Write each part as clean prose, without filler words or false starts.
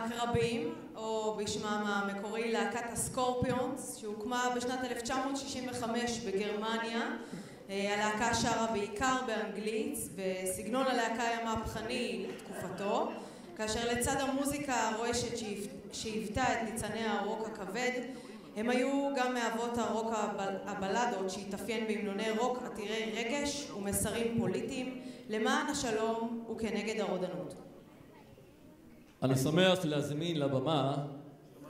הקרבים, או בשמם המקורי להקת הסקורפיונס, שהוקמה בשנת 1965 בגרמניה. הלהקה שרה בעיקר באנגלית, וסגנון הלהקה היה מהפכני לתקופתו, כאשר לצד המוזיקה הרועשת שהיוותה את ניצני הרוק הכבד, הם היו גם מאבות הרוק הבלדות שהתאפיין בהמנוני רוק עתירי רגש ומסרים פוליטיים למען השלום וכנגד הרודנות. אני שמח להזמין לבמה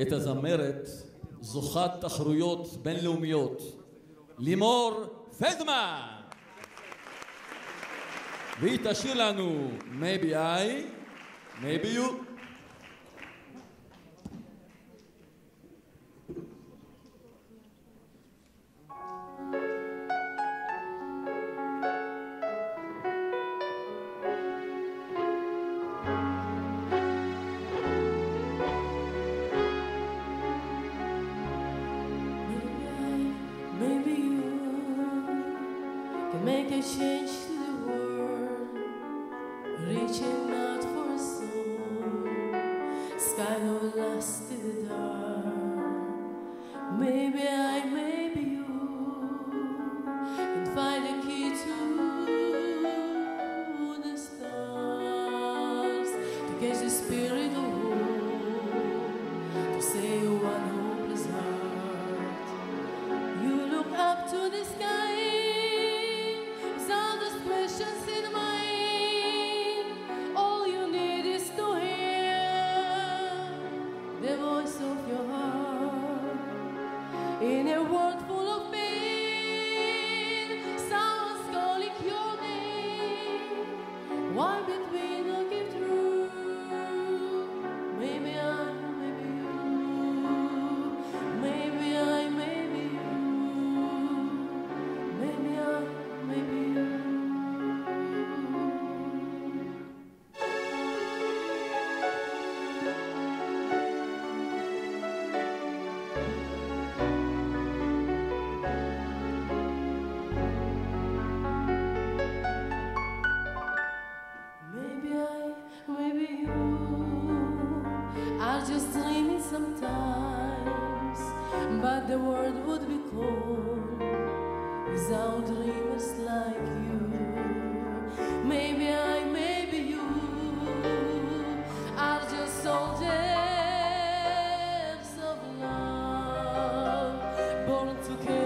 את הזמרת זוכת תחרויות בינלאומיות לימור פלדמן, והיא תשאיר לנו Maybe I, Maybe You. Make a change to the world, reaching out for a soul, sky no lost in the dark. Maybe I, maybe you can find a key to the stars, to catch the spirit of hope, to save one hopeless heart. You look up to the sky, in a world full of pain, someone's calling your name. Why between I get through? Maybe I, maybe you. Maybe I, maybe you. Maybe I, maybe you. Just dreaming sometimes, but the world would be cold without dreamers like you. Maybe I, maybe you are just soldiers of love, born to care.